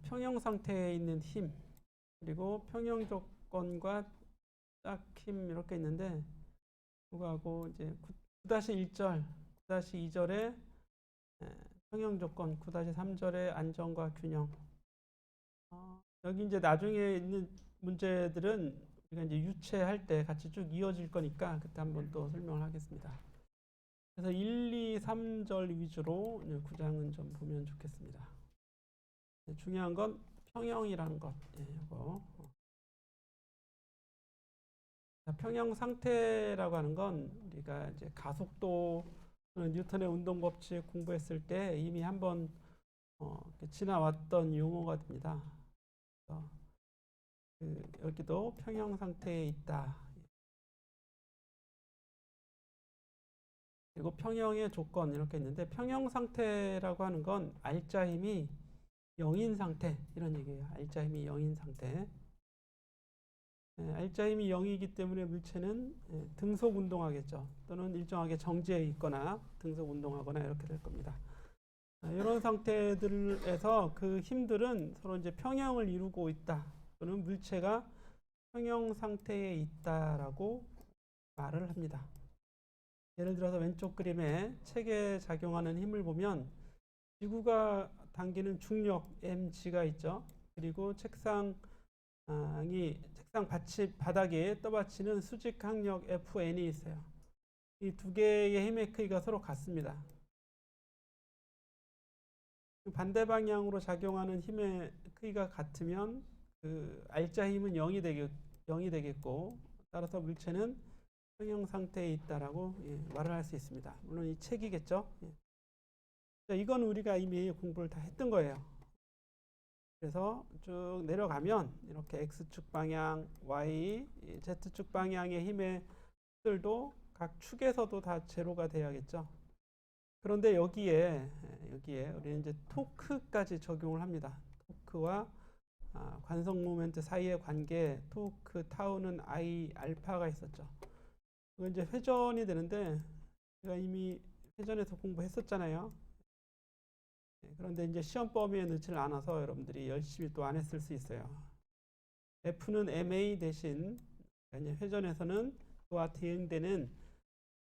평형 상태에 있는 힘, 그리고 평형 조건과 짝 힘 이렇게 있는데, 그거하고 이제 9-1절, 9-2절에 평형 조건, 9-3절의 안정과 균형. 여기 이제 나중에 있는 문제들은 우리가 이제 유체할 때 같이 쭉 이어질 거니까 그때 한번 또 설명을 하겠습니다. 그래서 1, 2, 3절 위주로 9장은 좀 보면 좋겠습니다. 중요한 건 평형이라는 것. 이거. 평형 상태라고 하는 건 우리가 이제 가속도 뉴턴의 운동 법칙 공부했을 때 이미 한번 지나왔던 용어가 됩니다. 여기도 평형 상태에 있다. 그리고 평형의 조건 이렇게 있는데, 평형 상태라고 하는 건 알짜 힘이 0인 상태, 이런 얘기예요. 알짜 힘이 0인 상태. 알짜 힘이 0이기 때문에 물체는 등속 운동하겠죠. 또는 일정하게 정지해 있거나 등속 운동하거나 이렇게 될 겁니다. 이런 상태들에서 그 힘들은 서로 이제 평형을 이루고 있다, 또는 물체가 평형 상태에 있다라고 말을 합니다. 예를 들어서 왼쪽 그림에 책에 작용하는 힘을 보면 지구가 당기는 중력 mg가 있죠. 그리고 책상 바닥에 떠받치는 수직 항력 Fn이 있어요. 이 두 개의 힘의 크기가 서로 같습니다. 반대 방향으로 작용하는 힘의 크기가 같으면 그 알짜 힘은 0이 되겠고, 따라서 물체는 평형 상태에 있다라고 말을 할 수 있습니다. 물론 이 책이겠죠. 이건 우리가 이미 공부를 다 했던 거예요. 그래서 쭉 내려가면 이렇게 X축 방향, Y, Z축 방향의 힘의 들도 각 축에서도 다 제로가 돼야겠죠. 그런데 여기에 우리는 이제 토크까지 적용을 합니다. 토크와 관성 모멘트 사이의 관계, 토크 타우는 I 알파가 있었죠. 이건 이제 회전이 되는데 제가 이미 회전에서 공부했었잖아요. 그런데 이제 시험 범위에 넣지를 않아서 여러분들이 열심히 또 안 했을 수 있어요. F는 ma 대신 회전에서는 그와 대응되는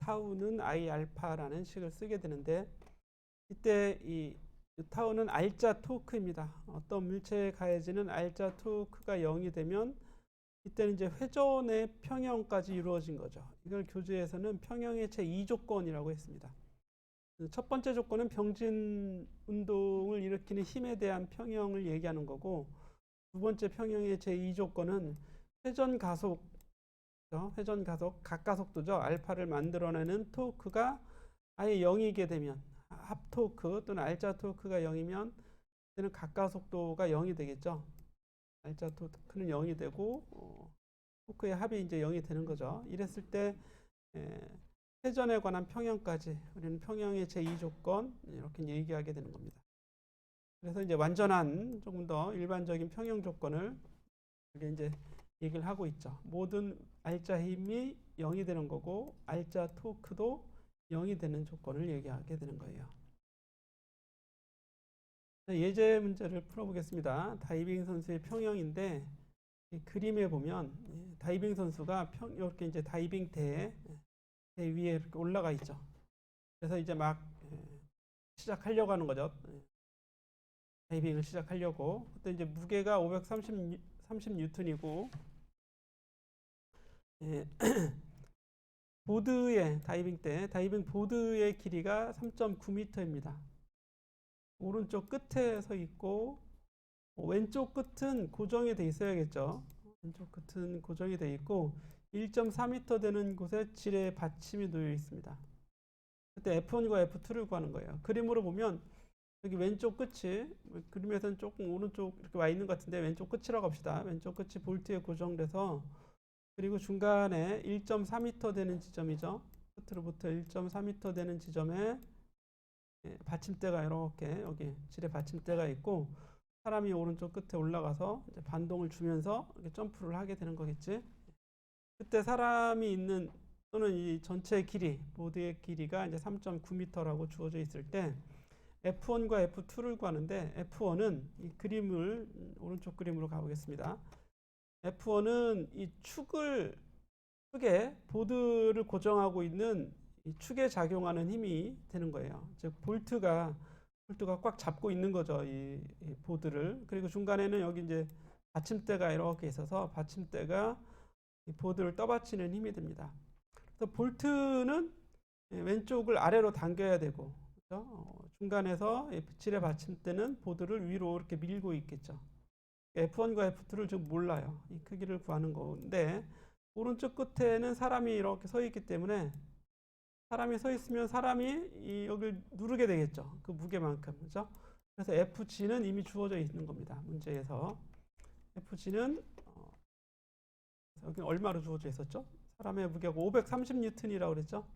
타우는 I 알파라는 식을 쓰게 되는데, 이때 이 타우는 알짜 토크입니다. 어떤 물체에 가해지는 알짜 토크가 0이 되면 이때는 이제 회전의 평형까지 이루어진 거죠. 이걸 교재에서는 평형의 제2조건이라고 했습니다. 첫 번째 조건은 병진 운동을 일으키는 힘에 대한 평형을 얘기하는 거고, 두 번째 평형의 제2조건은 회전 가속, 각가속도죠. 알파를 만들어내는 토크가 아예 0이게 되면, 합토크 또는 알짜 토크가 0이면 그때는 각가속도가 0이 되겠죠. 알짜 토크는 0이 되고 토크의 합이 이제 0이 되는 거죠. 이랬을 때 회전에 관한 평형까지 우리는 평형의 제2조건 이렇게 얘기하게 되는 겁니다. 그래서 이제 완전한 조금 더 일반적인 평형 조건을 이제 얘기를 하고 있죠. 모든 알짜 힘이 0이 되는 거고 알짜 토크도 0이 되는 조건을 얘기하게 되는 거예요. 예제 문제를 풀어보겠습니다. 다이빙 선수의 평형인데, 그림에 보면 다이빙 선수가 이렇게 이제 다이빙대 위에 이렇게 올라가 있죠. 그래서 이제 막 시작하려고 하는 거죠. 다이빙을 시작하려고. 그때 이제 무게가 530뉴턴이고 보드의 다이빙 보드의 길이가 3.9m입니다. 오른쪽 끝에 서 있고 왼쪽 끝은 고정이 돼 있어야겠죠. 왼쪽 끝은 고정이 돼 있고 1.4m 되는 곳에 지뢰 받침이 놓여 있습니다. 그때 F1과 F2를 구하는 거예요. 그림으로 보면 여기 왼쪽 끝이, 그림에서는 조금 오른쪽 이렇게 와 있는 것 같은데 왼쪽 끝이라고 합시다. 왼쪽 끝이 볼트에 고정돼서, 그리고 중간에 1.4m 되는 지점이죠. 끝으로부터 1.4m 되는 지점에 받침대가 이렇게 여기 지뢰 받침대가 있고, 사람이 오른쪽 끝에 올라가서 이제 반동을 주면서 이렇게 점프를 하게 되는 거겠지. 그때 사람이 있는 또는 이 전체 길이, 보드의 길이가 이제 3.9m라고 주어져 있을 때 F1과 F2를 구하는데 F1은 이 그림을 오른쪽 그림으로 가보겠습니다. F1은 이 축에 보드를 고정하고 있는 이 축에 작용하는 힘이 되는 거예요. 즉 볼트가 꽉 잡고 있는 거죠. 이 보드를. 그리고 중간에는 여기 이제 받침대가 이렇게 있어서 받침대가 이 보드를 떠받치는 힘이 됩니다. 그래서 볼트는 왼쪽을 아래로 당겨야 되고, 그렇죠? 중간에서 칠의 받침대는 보드를 위로 이렇게 밀고 있겠죠. F1과 F2를 지금 몰라요. 이 크기를 구하는 건데, 오른쪽 끝에는 사람이 이렇게 서 있기 때문에, 사람이 서 있으면 사람이 여기를 누르게 되겠죠. 그 무게만큼. 그죠? 그래서 FG는 이미 주어져 있는 겁니다. 문제에서. FG는, 여기 얼마로 주어져 있었죠? 사람의 무게가 530N이라고 그랬죠?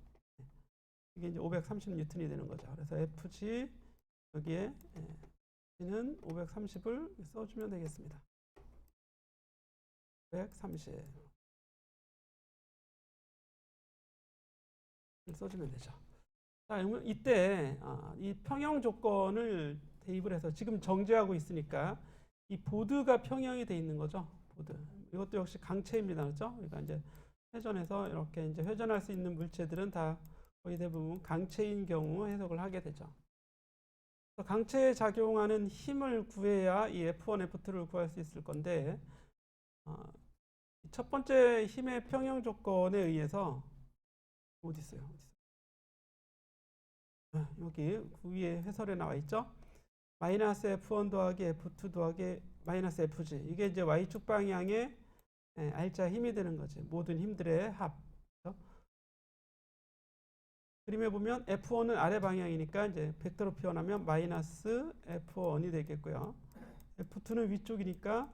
이게 이제 530N이 되는 거죠. 그래서 FG, 여기에 G는 530을 써주면 되겠습니다. 530. 써주면 되죠. 자, 이때 이 평형 조건을 대입을 해서 지금 정지하고 있으니까 이 보드가 평형이 돼 있는 거죠. 보드. 이것도 역시 강체입니다. 그렇죠? 그러니까 이제 회전해서 이렇게 이제 회전할 수 있는 물체들은 다 거의 대부분 강체인 경우 해석을 하게 되죠. 강체에 작용하는 힘을 구해야 이 F1, F2를 구할 수 있을 건데, 첫 번째 힘의 평형 조건에 의해서 어디 있어요? 여기 위에 해설에 나와 있죠. 마이너스 F1 더하기 F2 더하기 마이너스 FG. 이게 이제 Y축 방향의 R자 힘이 되는 거지. 모든 힘들의 합. 그렇죠? 그림에 보면 F1은 아래 방향이니까 이제 벡터로 표현하면 마이너스 F1이 되겠고요. F2는 위쪽이니까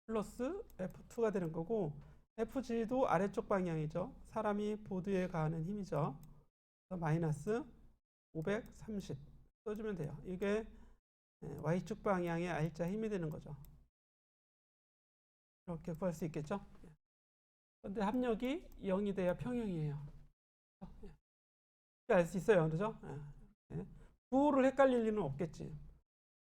플러스 F2가 되는 거고, FG도 아래쪽 방향이죠. 사람이 보드에 가하는 힘이죠. 그래서 마이너스 530 써주면 돼요. 이게 Y축 방향의 R자 힘이 되는 거죠. 이렇게 구할 수 있겠죠. 그런데 합력이 0이 돼야 평형이에요. 알 수 있어요. 그렇죠? 구호를 헷갈릴 일은 없겠지.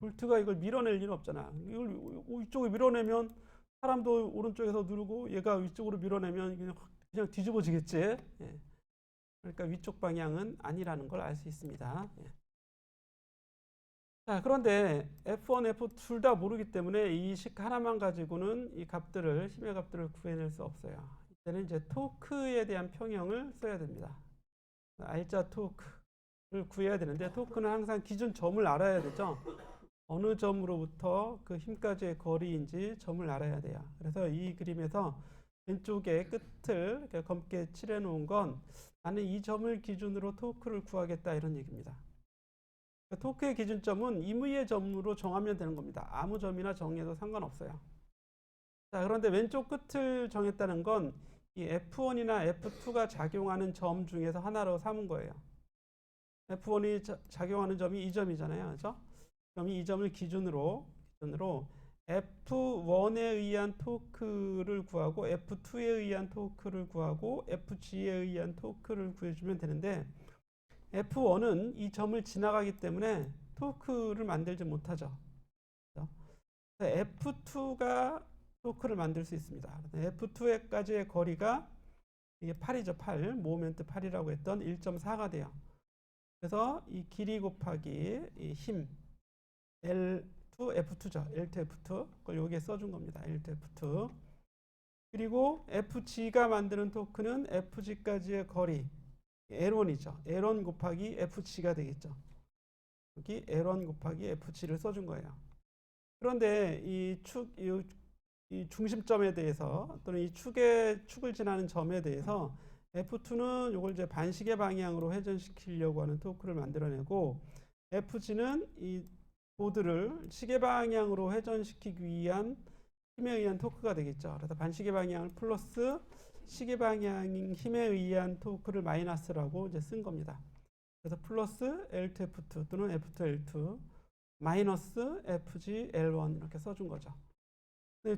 볼트가 이걸 밀어낼 일은 없잖아. 이걸 이쪽에 밀어내면 사람도 오른쪽에서 누르고 얘가 위쪽으로 밀어내면 그냥 뒤집어지겠지. 그러니까 위쪽 방향은 아니라는 걸 알 수 있습니다. 자, 그런데 F1, F2 둘 다 모르기 때문에 이 식 하나만 가지고는 이 값들을, 힘의 값들을 구해낼 수 없어요. 이때는 이제 토크에 대한 평형을 써야 됩니다. R자 토크를 구해야 되는데, 토크는 항상 기준 점을 알아야 되죠. 어느 점으로부터 그 힘까지의 거리인지 점을 알아야 돼요. 그래서 이 그림에서 왼쪽에 끝을 이렇게 검게 칠해 놓은 건 나는 이 점을 기준으로 토크를 구하겠다 이런 얘기입니다. 토크의 기준점은 임의의 점으로 정하면 되는 겁니다. 아무 점이나 정해도 상관없어요. 자, 그런데 왼쪽 끝을 정했다는 건 이 F1이나 F2가 작용하는 점 중에서 하나로 삼은 거예요. F1이 작용하는 점이 이 점이잖아요. 그렇죠? 그럼 이 점을 기준으로 F1에 의한 토크를 구하고 F2에 의한 토크를 구하고 FG에 의한 토크를 구해주면 되는데, F1은 이 점을 지나가기 때문에 토크를 만들지 못하죠. F2가 토크를 만들 수 있습니다. F2에까지의 거리가 이게 8이죠. 8. 모멘트 8이라고 했던 1.4가 돼요. 그래서 이 길이 곱하기 이 힘 L2 F2죠. L2 F2. 그걸 여기에 써준 겁니다. L2 F2. 그리고 FG가 만드는 토크는 FG까지의 거리 L1이죠. L1 곱하기 FG가 되겠죠. 여기 L1 곱하기 FG를 써준 거예요. 그런데 이 중심점에 대해서 또는 이 축을 지나는 점에 대해서 F2는 이걸 이제 반시계 방향으로 회전시키려고 하는 토크를 만들어내고, FG는 이 보드를 시계 방향으로 회전시키기 위한 힘에 의한 토크가 되겠죠. 그래서 반시계 방향을 플러스 시계 방향 힘에 의한 토크를 마이너스라고 이제 쓴 겁니다. 그래서 플러스 L2 F2 또는 F2 L2 마이너스 FG L1 이렇게 써준 거죠.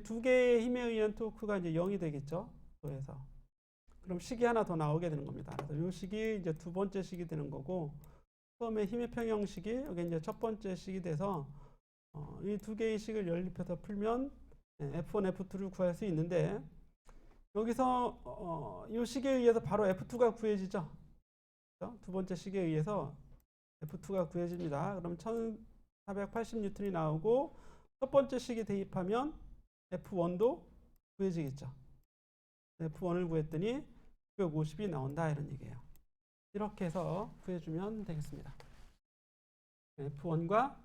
두 개의 힘에 의한 토크가 이제 0이 되겠죠. 그래서 그럼 식이 하나 더 나오게 되는 겁니다. 그래서 이 식이 이제 두 번째 식이 되는 거고, 처음에 힘의 평형식이 여기 이제 첫 번째 식이 돼서 이 두 개의 식을 연립해서 풀면 F1, F2를 구할 수 있는데 여기서 이 식에 의해서 바로 F2가 구해지죠. 두 번째 식에 의해서 F2가 구해집니다. 그럼 1480N이 나오고 첫 번째 식에 대입하면 F1도 구해지겠죠. F1을 구했더니 950이 나온다 이런 얘기예요. 이렇게 해서 구해주면 되겠습니다. F1과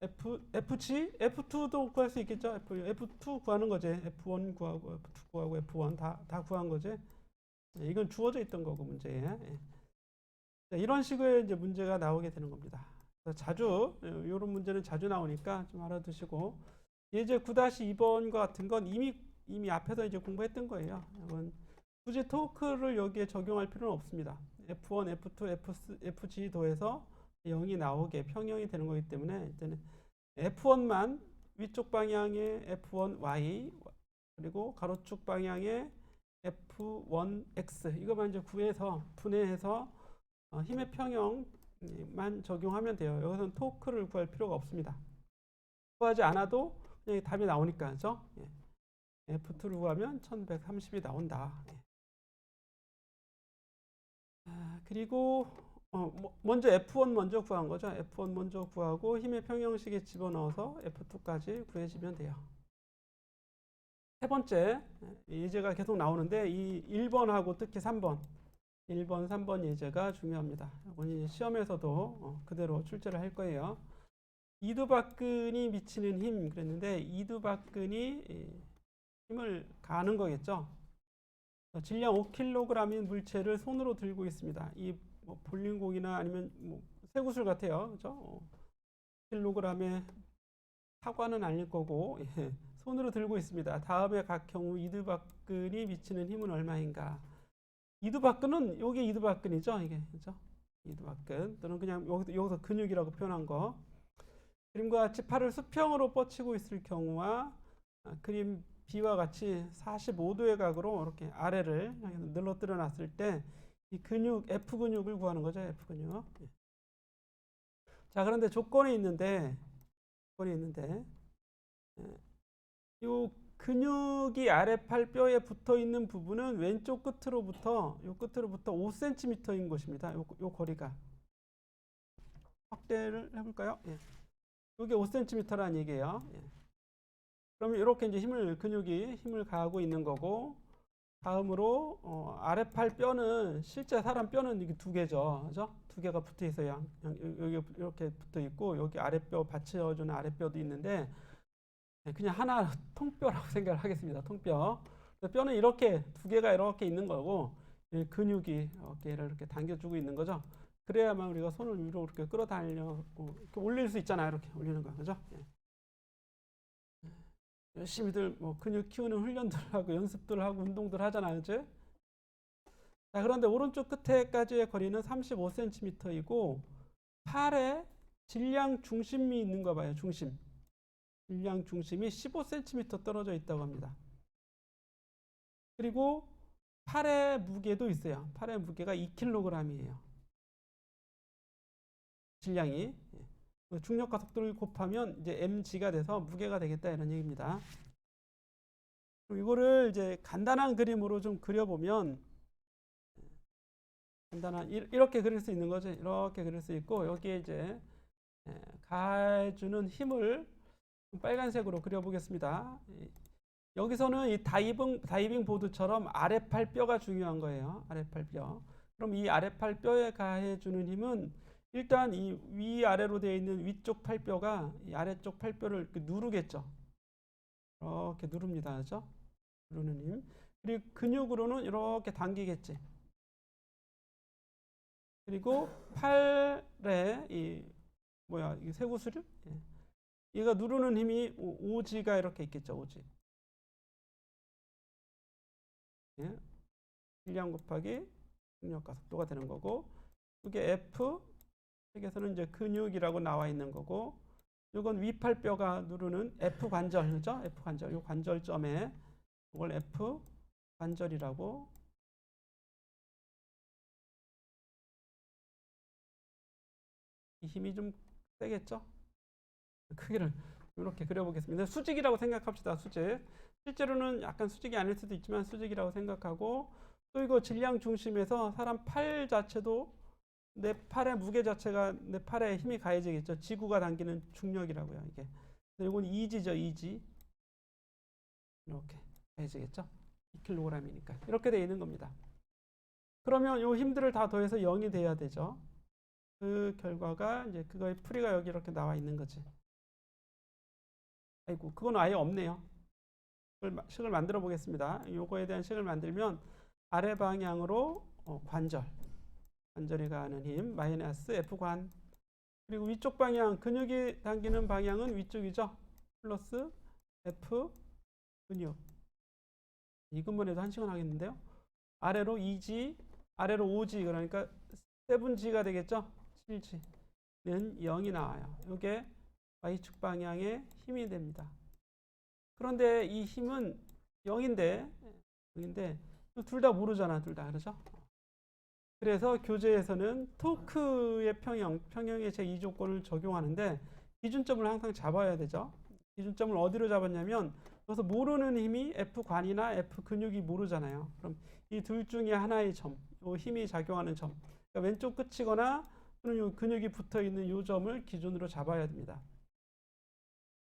Fg, F2도 구할 수 있겠죠. F2 구하는 거지. F1 구하고 F2 구하고 F1 다 구한 거지. 이건 주어져 있던 거고 문제에. 이런 식의 이제 문제가 나오게 되는 겁니다. 자주 이런 문제는 자주 나오니까 좀 알아두시고 예제 9-2번과 같은 건 이미 앞에서 이제 공부했던 거예요. 이건 굳이 토크를 여기에 적용할 필요는 없습니다. F1, F2, Fg 도해서 0이 나오게 평형이 되는 거기 때문에 일단은 F1만 위쪽 방향의 F1y 그리고 가로축 방향의 F1x 이거만 이제 구해서 분해해서 힘의 평형만 적용하면 돼요. 여기서는 토크를 구할 필요가 없습니다. 구하지 않아도 그냥 답이 나오니까 그죠? F2를 구하면 1130이 나온다. 그리고 먼저 F1 먼저 구한 거죠. F1 먼저 구하고 힘의 평형식에 집어넣어서 F2까지 구해지면 돼요. 세 번째 예제가 계속 나오는데 이 1번하고 특히 3번 1번, 3번 예제가 중요합니다. 이건 시험에서도 그대로 출제를 할 거예요. 이두박근이 미치는 힘 그랬는데 이두박근이 힘을 가하는 거겠죠. 질량 5kg인 물체를 손으로 들고 있습니다. 이 볼링공이나 아니면 쇠구슬 같아요. 그죠? kg의 사과는 아닐 거고 손으로 들고 있습니다. 다음에 각 경우 이두박근이 미치는 힘은 얼마인가? 이두박근은 요게 이두박근이죠. 이게 그죠? 이두박근 또는 그냥 여기서 근육이라고 표현한 거. 그림과 같이 팔을 수평으로 뻗치고 있을 경우와 그림 B와 같이 45도의 각으로 이렇게 아래를 늘어뜨려 놨을 때 이 근육 F 근육을 구하는 거죠. F 근육. 자, 그런데 조건이 있는데 이 근육이 아래팔 뼈에 붙어 있는 부분은 왼쪽 끝으로부터 5cm인 것입니다. 요 거리가 확대를 해볼까요? 이게 5cm라는 얘기예요. 그러면 이렇게 이제 근육이 힘을 가하고 있는 거고, 다음으로 아래팔 뼈는 실제 사람 뼈는 이게 두 개죠, 그죠? 두 개가 붙어 있어요. 여기 이렇게 붙어 있고 여기 아랫뼈 받쳐주는 아랫뼈도 있는데 그냥 하나 통뼈라고 생각을 하겠습니다. 통뼈. 뼈는 이렇게 두 개가 이렇게 있는 거고 근육이 어깨를 이렇게 당겨주고 있는 거죠. 그래야만 우리가 손을 위로 이렇게 끌어당겨 이렇게 올릴 수 있잖아요. 이렇게 올리는 거, 그죠? 열심히들 근육 키우는 훈련들 하고 연습들 하고 운동들 하잖아요, 그죠? 자, 그런데 오른쪽 끝에까지의 거리는 35cm이고 팔에 질량 중심이 있는 거 봐요. 질량 중심이 15cm 떨어져 있다고 합니다. 그리고 팔의 무게도 있어요. 팔의 무게가 2kg이에요. 질량이. 중력과 속도를 곱하면 이제 mg가 돼서 무게가 되겠다 이런 얘기입니다. 이거를 이제 간단한 그림으로 좀 그려보면 이렇게 그릴 수 있는 거죠. 이렇게 그릴 수 있고 여기에 이제 가해주는 힘을 빨간색으로 그려보겠습니다. 여기서는 이 다이빙 보드처럼 아래팔 뼈가 중요한 거예요. 아래팔 뼈. 그럼 이 아래팔 뼈에 가해주는 힘은 일단 이 위아래로 되어 있는 위쪽 팔뼈가 이 아래쪽 팔뼈를 이렇게 누르겠죠. 이렇게 누릅니다. 그죠? 누르는 힘. 그리고 근육으로는 이렇게 당기겠지. 그리고 팔에 이 쇠구슬? 얘가 누르는 힘이 오지가 이렇게 있겠죠. 오지. 질량 곱하기 중력과 속도가 되는 거고 이게 F 책에서는 이제 근육이라고 나와 있는 거고 이건 위팔뼈가 누르는 F 관절, 그죠? F 관절, 이 관절점에 이걸 F 관절이라고 이 힘이 좀 세겠죠? 크기를 이렇게 그려보겠습니다. 수직이라고 생각합시다. 수직. 실제로는 약간 수직이 아닐 수도 있지만 수직이라고 생각하고, 또 이거 질량 중심에서 사람 팔 자체도 내 팔의 무게 자체가 내 팔에 힘이 가해지겠죠. 지구가 당기는 중력이라고요. 이게. 이건 이지죠. 이지. 이렇게 가해지겠죠. 2kg이니까. 이렇게 되어 있는 겁니다. 그러면 요 힘들을 다 더해서 0이 돼야 되죠. 그 결과가 이제 그거의 풀이가 여기 이렇게 나와 있는 거지. 아이고, 그건 아예 없네요. 식을 만들어 보겠습니다. 요거에 대한 식을 만들면 아래 방향으로 관절이 가하는 힘 마이너스 F관, 그리고 위쪽 방향 근육이 당기는 방향은 위쪽이죠. 플러스 F 근육. 이 근본에도 한 시간 하겠는데요. 아래로 2G, 아래로 5G, 그러니까 7G가 되겠죠. 7G는 0이 나와요. 이게 Y축 방향의 힘이 됩니다. 그런데 이 힘은 0인데 둘 다 모르잖아. 둘 다. 그렇죠? 그래서 교재에서는 토크의 평형의 제2조건을 적용하는데 기준점을 항상 잡아야 되죠. 기준점을 어디로 잡았냐면, 그래서 모르는 힘이 F관이나 F근육이 모르잖아요. 그럼 이 둘 중에 하나의 점, 요 힘이 작용하는 점, 그러니까 왼쪽 끝이거나 또는 근육이 붙어있는 이 점을 기준으로 잡아야 됩니다.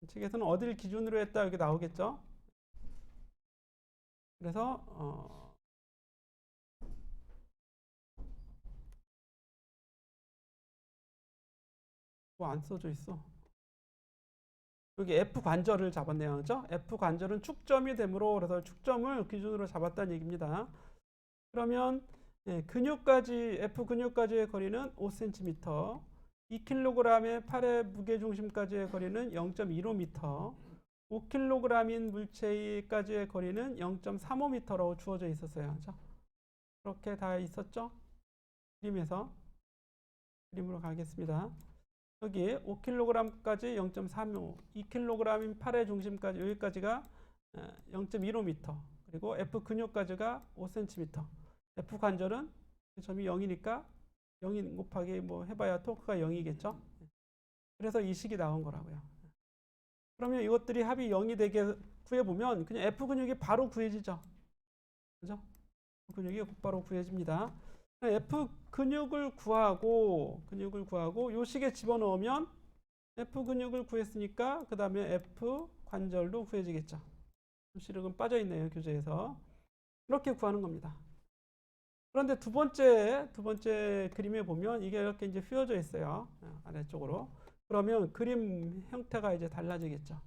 책에서는 어디를 기준으로 했다 이렇게 나오겠죠. 그래서 뭐 안 써져 있어. 여기 F 관절을 잡았네요. 그죠? F 관절은 축점이 되므로, 그래서 축점을 기준으로 잡았다는 얘기입니다. 그러면 근육까지, F 근육까지의 거리는 5cm, 2kg의 팔의 무게중심까지의 거리는 0.15m, 5kg인 물체까지의 거리는 0.35m라고 주어져 있었어요. 그렇죠? 그렇게 다 있었죠? 그림에서. 그림으로 가겠습니다. 여기 5kg까지 0.35, 2kg인 팔의 중심까지 여기까지가 0.15m, 그리고 F 근육까지가 5cm. F 관절은 점이 0이니까 0 곱하기 뭐 해봐야 토크가 0이겠죠. 그래서 이 식이 나온 거라고요. 그러면 이것들이 합이 0이 되게 구해보면 그냥 F 근육이 바로 구해지죠. 그죠? 근육이 바로 구해집니다. F 근육을 구하고 요 식에 집어넣으면 F 근육을 구했으니까 그 다음에 F 관절도 구해지겠죠. 실은 빠져 있네요, 교재에서. 이렇게 구하는 겁니다. 그런데 두 번째 그림에 보면 이게 이렇게 이제 휘어져 있어요. 아래쪽으로. 그러면 그림 형태가 이제 달라지겠죠.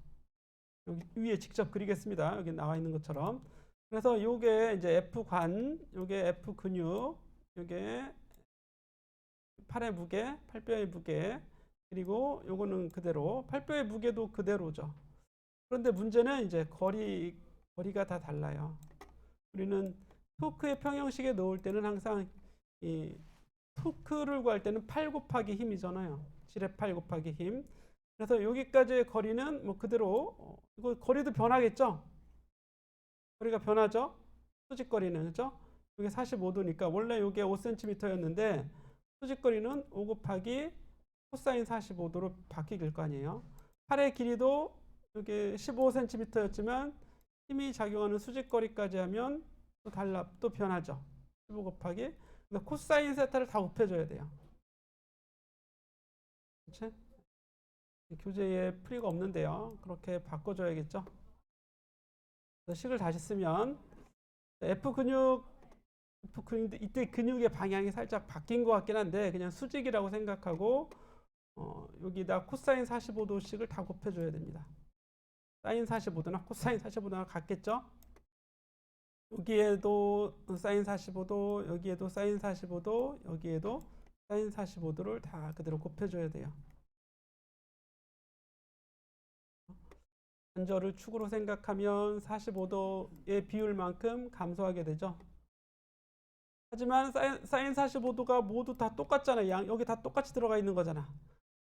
여기 위에 직접 그리겠습니다. 여기 나와 있는 것처럼. 그래서 요게 이제 F관, 요게 F근육, 요게 팔의 무게, 팔뼈의 무게, 그리고 요거는 그대로, 팔뼈의 무게도 그대로죠. 그런데 문제는 이제 거리가 다 달라요. 우리는 토크의 평형식에 넣을 때는 항상 이 토크를 구할 때는 8 곱하기 힘이잖아요. 7의 8 곱하기 힘. 그래서 여기까지의 거리는 뭐 그대로, 이거 거리도 변하겠죠? 거리가 변하죠? 수직거리는, 그죠? 이게 45도니까 원래 이게 5cm였는데 수직거리는 5 곱하기 코사인 45도로 바뀔 거 아니에요. 팔의 길이도 이게 15cm였지만 힘이 작용하는 수직거리까지 하면 또 변하죠. 15 곱하기. 그러니까 코사인 세타를 다 곱해줘야 돼요. 그렇지? 교재에 풀이가 없는데요. 그렇게 바꿔줘야겠죠. 식을 다시 쓰면 F 근육, 이때 근육의 방향이 살짝 바뀐 것 같긴 한데 그냥 수직이라고 생각하고 여기다 코사인 45도씩을 다 곱해줘야 됩니다. 사인 45도나 코사인 45도나 같겠죠? 여기에도 사인 45도, 여기에도 사인 45도, 여기에도 사인 45도를 다 그대로 곱해줘야 돼요. 관절을 축으로 생각하면 45도의 비율만큼 감소하게 되죠. 하지만 사인 45도가 모두 다 똑같잖아요. 여기 다 똑같이 들어가 있는 거잖아.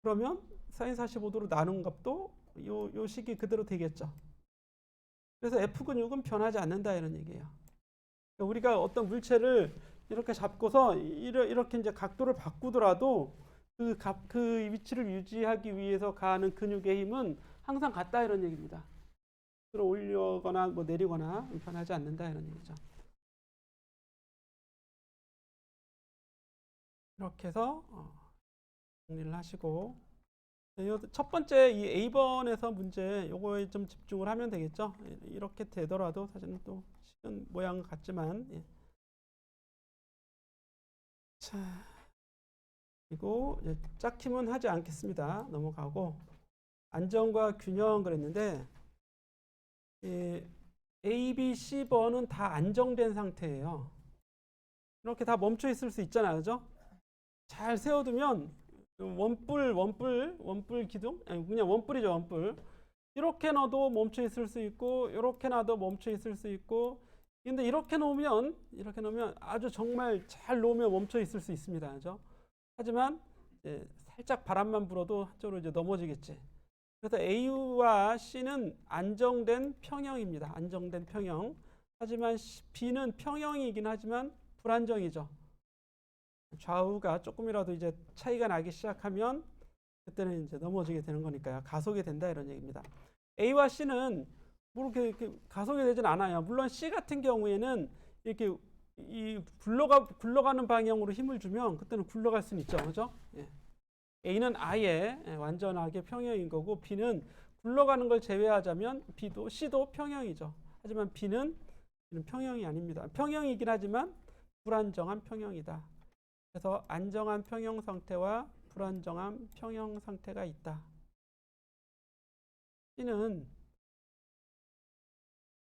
그러면 사인 45도로 나눈 값도 요 식이 그대로 되겠죠. 그래서 F 근육은 변하지 않는다 이런 얘기예요. 우리가 어떤 물체를 이렇게 잡고서 이렇게 이제 각도를 바꾸더라도 그 위치를 유지하기 위해서 가하는 근육의 힘은 항상 같다 이런 얘기입니다. 들어 올리거나 뭐 내리거나 변하지 않는다 이런 얘기죠. 이렇게 해서 정리를 하시고 첫 번째 이 A번에서 문제 요거에 좀 집중을 하면 되겠죠. 이렇게 되더라도 사실은 또 식은 모양 같지만 예. 자 그리고 이제 짝힘은 하지 않겠습니다. 넘어가고 안정과 균형 그랬는데 A, B, C번은 다 안정된 상태예요. 이렇게 다 멈춰 있을 수 있잖아요. 그죠? 잘 세워두면 원뿔 기둥? 아니 그냥 원뿔이죠. 원뿔. 이렇게 놔도 멈춰 있을 수 있고 이렇게 놔도 멈춰 있을 수 있고 근데 이렇게 놓으면 아주 정말 잘 놓으면 멈춰 있을 수 있습니다. 그죠? 하지만 이제 살짝 바람만 불어도 한쪽으로 이제 넘어지겠지. 그래서 A와 C는 안정된 평형입니다. 안정된 평형. 하지만 B는 평형이긴 하지만 불안정이죠. 좌우가 조금이라도 이제 차이가 나기 시작하면 그때는 이제 넘어지게 되는 거니까요. 가속이 된다 이런 얘기입니다. A와 C는 뭐 이렇게 가속이 되진 않아요. 물론 C 같은 경우에는 이렇게 이 굴러가는 방향으로 힘을 주면 그때는 굴러갈 수는 있죠. 그죠? 예. A는 아예 완전하게 평형인 거고 B는 굴러가는 걸 제외하자면 C도 평형이죠. 하지만 B는 평형이 아닙니다. 평형이긴 하지만 불안정한 평형이다. 그래서 안정한 평형 상태와 불안정한 평형 상태가 있다. C는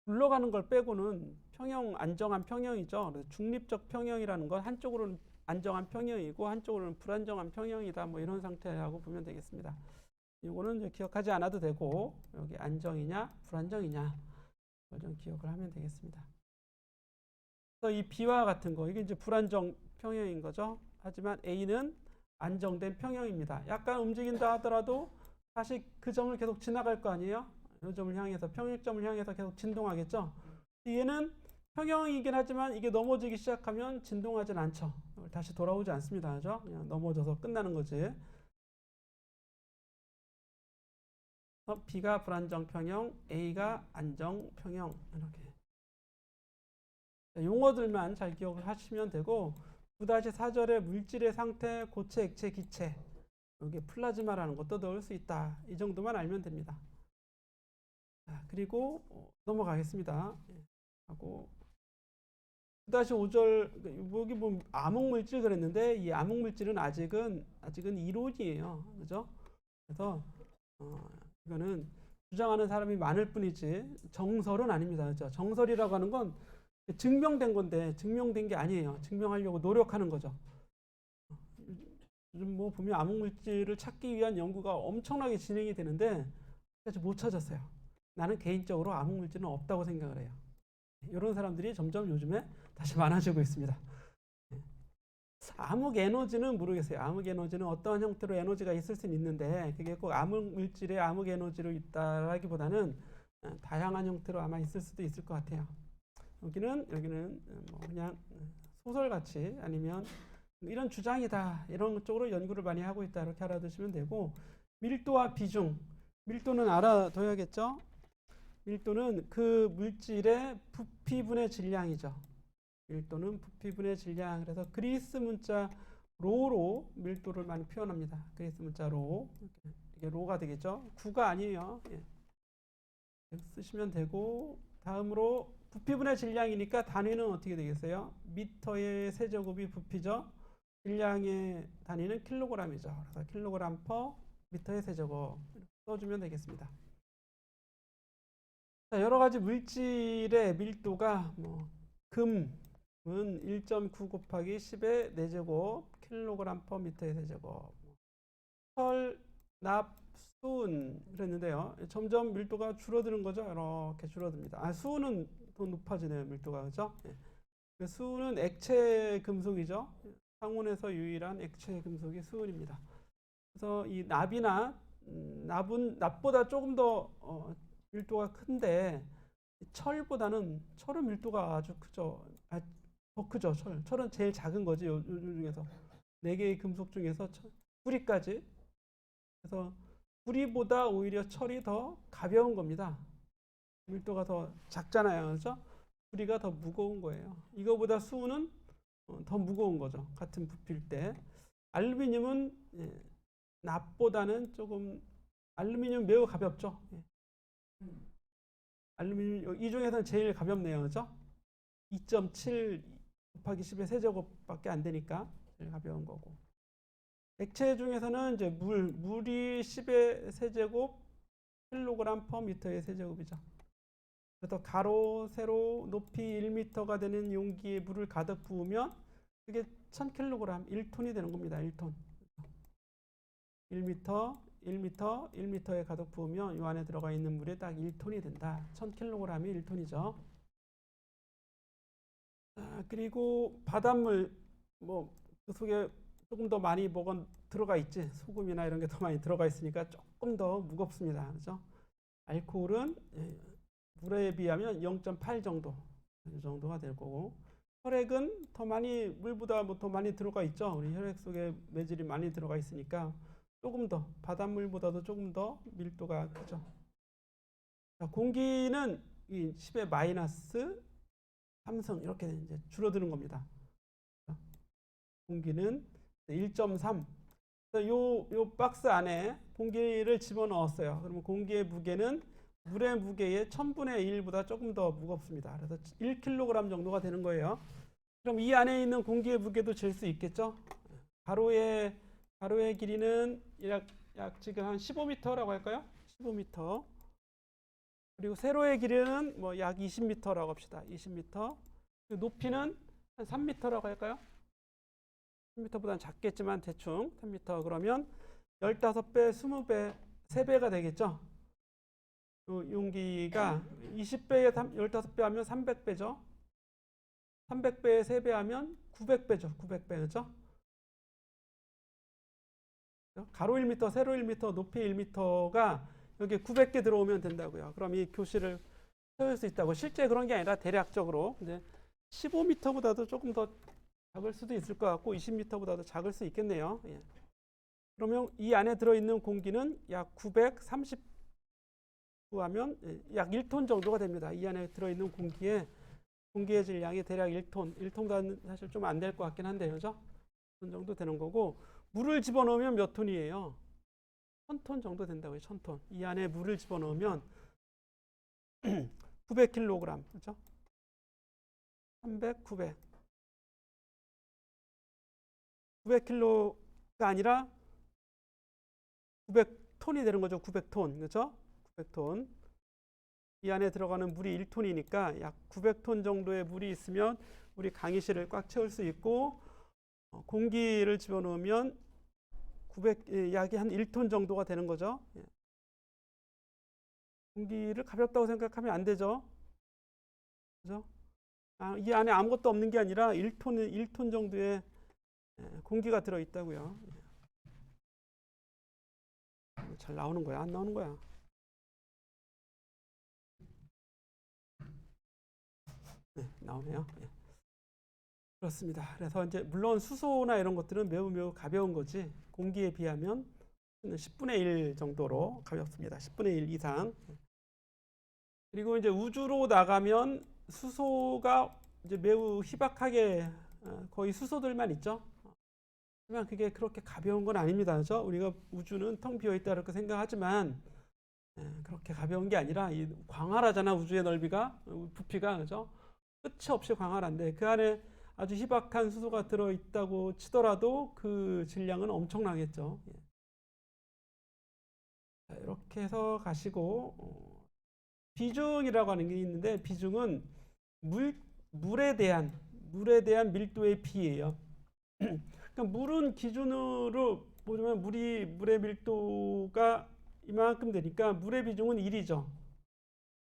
굴러가는 걸 빼고는 안정한 평형이죠. 그래서 중립적 평형이라는 건 한쪽으로는 안정한 평형이고 한쪽으로는 불안정한 평형이다. 뭐 이런 상태라고 보면 되겠습니다. 이거는 기억하지 않아도 되고 여기 안정이냐 불안정이냐 이걸 좀 기억을 하면 되겠습니다. 그래서 이 B와 같은 거 이게 이제 불안정 평형인 거죠. 하지만 A는 안정된 평형입니다. 약간 움직인다 하더라도 다시 그 점을 계속 지나갈 거 아니에요. 이 점을 향해서 평행점을 향해서 계속 진동하겠죠. 얘는 평형이긴 하지만 이게 넘어지기 시작하면 진동하진 않죠. 다시 돌아오지 않습니다. 그죠? 그냥 넘어져서 끝나는 거지. B가 불안정 평형, A가 안정 평형 이렇게. 용어들만 잘 기억을 하시면 되고 9-4절의 물질의 상태, 고체, 액체, 기체 여기 플라즈마라는 것도 넣을 수 있다. 이 정도만 알면 됩니다. 자, 그리고 넘어가겠습니다. 하고 9-5절 여기 뭐 암흑물질 그랬는데 이 암흑물질은 아직은 이론이에요. 그죠? 그래서 이거는 주장하는 사람이 많을 뿐이지 정설은 아닙니다. 그죠? 정설이라고 하는 건 증명된 건데 증명된 게 아니에요. 증명하려고 노력하는 거죠. 요즘 뭐 보면 암흑물질을 찾기 위한 연구가 엄청나게 진행이 되는데 아직 못 찾았어요. 나는 개인적으로 암흑물질은 없다고 생각을 해요. 이런 사람들이 점점 요즘에 다시 많아지고 있습니다. 암흑 에너지는 모르겠어요. 암흑 에너지는 어떠한 형태로 에너지가 있을 수는 있는데 그게 꼭 암흑물질의 암흑 에너지로 있다라기보다는 다양한 형태로 아마 있을 수도 있을 것 같아요. 여기는 뭐 그냥 소설같이 아니면 이런 주장이다 이런 쪽으로 연구를 많이 하고 있다 이렇게 알아두시면 되고 밀도와 비중 밀도는 알아둬야겠죠. 밀도는 그 물질의 부피분의 질량이죠. 밀도는 부피분의 질량. 그래서 그리스 문자 로로 밀도를 많이 표현합니다. 그리스 문자 로 이게 로가 되겠죠. 구가 아니에요. 예. 쓰시면 되고 다음으로 부피분의 질량이니까 단위는 어떻게 되겠어요? 미터의 세제곱이 부피죠. 질량의 단위는 킬로그램이죠. 그래서 킬로그램 퍼 미터의 세제곱 써주면 되겠습니다. 자, 여러 가지 물질의 밀도가 금은 1.9 곱하기 10의 4제곱 킬로그램 퍼 미터의 세제곱. 철, 납, 수은 그랬는데요. 점점 밀도가 줄어드는 거죠. 이렇게 줄어듭니다. 수은은 더 높아지네요. 밀도가 그죠? 예. 수은은 액체 금속이죠. 상온에서 유일한 액체 금속이 수은입니다. 그래서 이 납보다 조금 더 밀도가 큰데 철은 밀도가 아주 크죠. 더 크죠. 철은 제일 작은 거지. 요 중에서 4개의 금속 중에서 구리까지. 그래서 구리보다 오히려 철이 더 가벼운 겁니다. 밀도가 더 작잖아요. 그렇죠? 구리가 더 무거운 거예요. 이거보다 수은은 더 무거운 거죠. 같은 부피일 때. 알루미늄은 납보다는 조금, 알루미늄 매우 가볍죠. 알루미늄 이 중에서는 제일 가볍네요. 그렇죠? 2.7 곱하기 10의 세제곱밖에 안 되니까 제일 가벼운 거고. 액체 중에서는 이제 물이 10의 세제곱 킬로그램 퍼 미터의 세제곱이죠. 그래서 가로, 세로, 높이 1m가 되는 용기에 물을 가득 부으면 그게 1000kg, 1톤이 되는 겁니다. 1톤. 1m, 1m, 1m에 가득 부으면 이 안에 들어가 있는 물이 딱 1톤이 된다. 1000kg이 1톤이죠. 그리고 바닷물, 그 속에 조금 더 많이 뭐가 들어가 있지. 소금이나 이런 게 더 많이 들어가 있으니까 조금 더 무겁습니다. 그렇죠? 알코올은 물에 비하면 0.8 정도, 이 정도가 될 거고, 혈액은 더 많이, 물보다 더 많이 들어가 있죠. 우리 혈액 속에 매질이 많이 들어가 있으니까 조금 더, 바닷물보다도 조금 더 밀도가 크죠. 자, 공기는 이 10의 마이너스 3승 이렇게 이제 줄어드는 겁니다. 공기는 1.3. 요 박스 안에 공기를 집어넣었어요. 그러면 공기의 무게는 물의 무게의 1000분의 1보다 조금 더 무겁습니다. 그래서 1kg 정도가 되는 거예요. 그럼 이 안에 있는 공기의 무게도 잴 수 있겠죠? 가로의 길이는 약 지금 한 15m라고 할까요? 15m. 그리고 세로의 길이는 약 20m라고 합시다. 20m. 높이는 한 3m라고 할까요? 3m보다는 작겠지만 대충 3m. 그러면 15배, 20배, 3배가 되겠죠? 용기가 20배에 15배 하면 300배죠. 300배에 3배 하면 900배죠. 900배. 그렇죠? 가로 1m, 세로 1m, 높이 1m가 여기 900개 들어오면 된다고요. 그럼 이 교실을 세울 수 있다고. 실제 그런 게 아니라 대략적으로 이제 15m보다도 조금 더 작을 수도 있을 것 같고 20m보다도 작을 수 있겠네요. 예. 그러면 이 안에 들어있는 공기는 약 930 하면 약 1톤 정도가 됩니다. 이 안에 들어있는 공기의 질량이 대략 1톤, 1톤보다는 사실 좀 안 될 것 같긴 한데, 그죠? 1톤 정도 되는 거고, 물을 집어넣으면 몇 톤이에요? 1000톤 정도 된다고요. 1000톤. 이 안에 물을 집어넣으면 900kg, 그죠? 300, 900. 900kg가 아니라 900톤이 되는 거죠. 900톤, 그죠? 900톤. 이 안에 들어가는 물이 1톤이니까 약 900톤 정도의 물이 있으면 우리 강의실을 꽉 채울 수 있고, 공기를 집어넣으면 약이 한 1톤 정도가 되는 거죠. 공기를 가볍다고 생각하면 안 되죠. 그죠? 이 안에 아무것도 없는 게 아니라 1톤 정도의 공기가 들어있다고요. 잘 나오는 거야? 안 나오는 거야? 네, 나오네요. 네. 그렇습니다. 그래서 이제 물론 수소나 이런 것들은 매우 가벼운 거지 공기에 비하면 10분의 1 정도로 가볍습니다. 10분의 1 이상. 그리고 이제 우주로 나가면 수소가 이제 매우 희박하게 거의 수소들만 있죠. 하지만 그게 그렇게 가벼운 건 아닙니다. 그렇죠? 우리가 우주는 텅 비어 있다 이렇게 생각하지만 그렇게 가벼운 게 아니라 광활하잖아. 우주의 넓이가 부피가 그죠? 끝이 없이 광활한데 그 안에 아주 희박한 수소가 들어있다고 치더라도 그 질량은 엄청나겠죠. 자, 이렇게 해서 가시고 비중이라고 하는 게 있는데 비중은 물에 대한 밀도의 비예요. 그러니까 물은 기준으로 보자면 물의 밀도가 이만큼 되니까 물의 비중은 1이죠.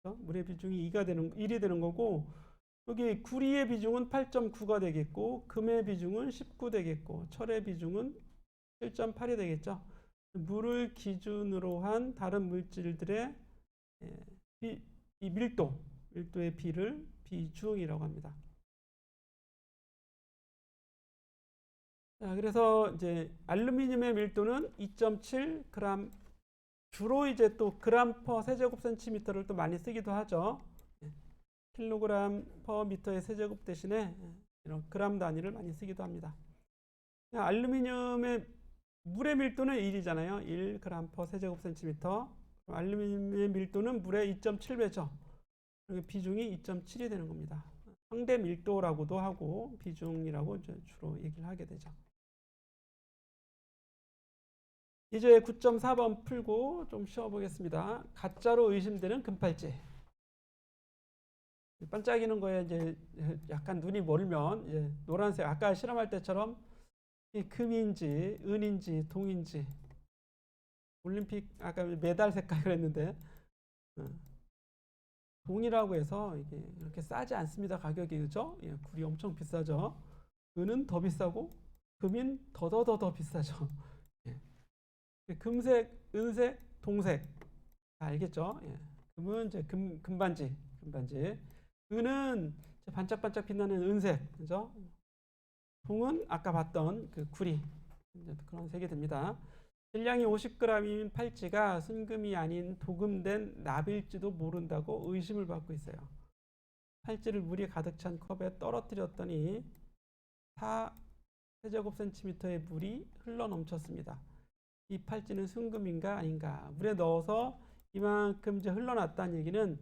물의 비중이 1이 되는 거고 여기 구리의 비중은 8.9가 되겠고 금의 비중은 19 되겠고 철의 비중은 7.8이 되겠죠. 물을 기준으로 한 다른 물질들의 이 밀도의 비를 비중이라고 합니다. 자, 그래서 이제 알루미늄의 밀도는 2.7g, 주로 이제 또 그램 퍼 세제곱 센티미터를 또 많이 쓰기도 하죠. 킬로그램 퍼 미터의 세제곱 대신에 이런 그램 단위를 많이 쓰기도 합니다. 알루미늄의 물의 밀도는 1이잖아요. 1g 퍼 세제곱 센티미터. 알루미늄의 밀도는 물의 2.7배죠. 비중이 2.7이 되는 겁니다. 상대 밀도라고도 하고 비중이라고 주로 얘기를 하게 되죠. 이제 9.4번 풀고 좀 쉬어보겠습니다. 가짜로 의심되는 금팔찌. 반짝이는 거에 이제 약간 눈이 멀면 이제 노란색, 아까 실험할 때처럼 이 금인지 은인지 동인지, 올림픽 아까 메달 색깔 그랬는데 동이라고 해서 이게 이렇게 싸지 않습니다. 가격이, 그죠? 예, 굴이 엄청 비싸죠. 은은 더 비싸고 금인 더 비싸죠. 예. 금색, 은색, 동색 다 알겠죠? 예. 금은 이제 금반지. 은은 반짝반짝 빛나는 은색, 그죠? 동은 아까 봤던 그 구리, 그런 색이 됩니다. 질량이 50g인 팔찌가 순금이 아닌 도금된 납일지도 모른다고 의심을 받고 있어요. 팔찌를 물이 가득 찬 컵에 떨어뜨렸더니 4세제곱 센티미터의 물이 흘러 넘쳤습니다. 이 팔찌는 순금인가 아닌가? 물에 넣어서 이만큼 이제 흘러났다는 얘기는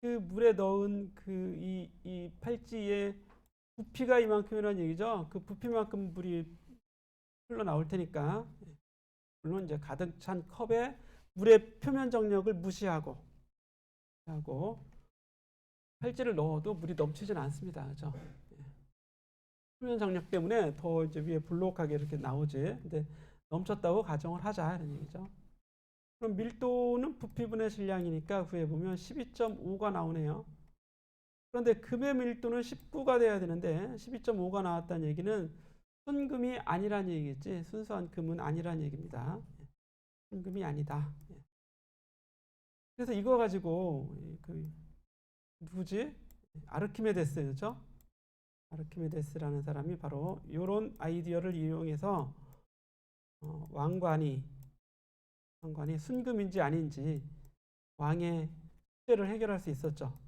그 물에 넣은 이 팔찌의 부피가 이만큼이라는 얘기죠. 그 부피만큼 물이 흘러나올 테니까. 물론 이제 가득 찬 컵에 물의 표면 정력을 무시하고 팔찌를 넣어도 물이 넘치진 않습니다. 그죠? 표면 정력 때문에 더 이제 위에 볼록하게 이렇게 나오지. 근데 넘쳤다고 가정을 하자, 이런 얘기죠. 그럼 밀도는 부피분의 질량이니까 구해보면 12.5가 나오네요. 그런데 금의 밀도는 19가 돼야 되는데 12.5가 나왔다는 얘기는 순금이 아니란 얘기겠지. 순수한 금은 아니란 얘기입니다. 순금이 아니다. 그래서 이거 가지고 누구지? 아르키메데스, 그렇죠? 아르키메데스라는 사람이 바로 이런 아이디어를 이용해서 왕관이 순금인지 아닌지 왕의 숙제를 해결할 수 있었죠.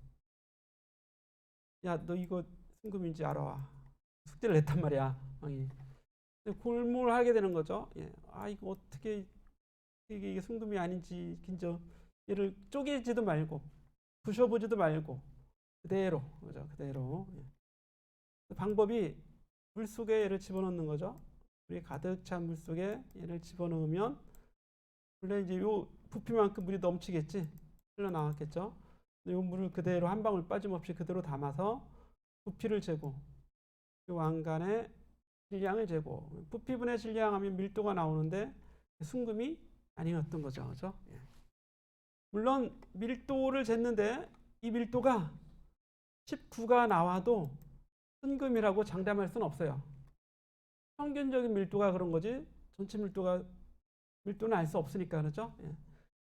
야, 너 이거 순금인지 알아와. 숙제를 냈단 말이야, 왕이. 골몰하게 되는 거죠. 예. 아, 이거 어떻게 이게 순금이 아닌지 긴저 얘를 쪼개지도 말고 부셔보지도 말고 그대로, 그죠? 그대로. 예. 방법이 물 속에 얘를 집어넣는 거죠. 물이 가득 찬 물 속에 얘를 집어넣으면 원래 이제 요 부피만큼 물이 넘치겠지, 흘러나왔겠죠. 이 물을 그대로 한 방울 빠짐없이 그대로 담아서 부피를 재고 이 왕관의 질량을 재고, 부피분의 질량하면 밀도가 나오는데 순금이 아니었던 거죠. 그죠? 예. 물론 밀도를 쟀는데 이 밀도가 19가 나와도 순금이라고 장담할 수는 없어요. 평균적인 밀도가 그런 거지 전체 밀도는 알 수 없으니까, 그렇죠? 예.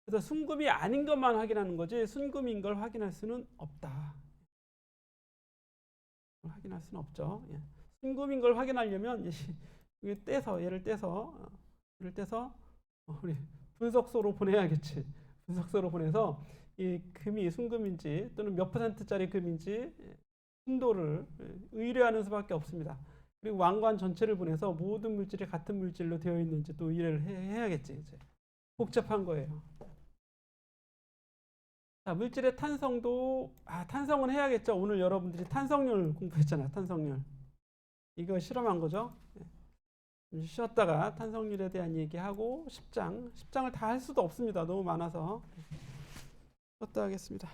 그래서 순금이 아닌 것만 확인하는 거지 순금인 걸 확인할 수는 없다. 확인할 수는 없죠. 예. 순금인 걸 확인하려면 얘를 떼서 우리 분석소로 보내야겠지. 분석소로 보내서 이 금이 순금인지 또는 몇 %짜리 금인지 순도를 의뢰하는 수밖에 없습니다. 그리고 왕관 전체를 보내서 모든 물질이 같은 물질로 되어 있는지 또 의뢰를 해야겠지. 이제 복잡한 거예요. 자, 물질의 탄성도, 탄성은 해야겠죠. 오늘 여러분들이 탄성률 공부했잖아. 탄성률. 이거 실험한 거죠. 쉬었다가 탄성률에 대한 얘기하고 10장을 다 할 수도 없습니다. 너무 많아서. 쉬었다 하겠습니다.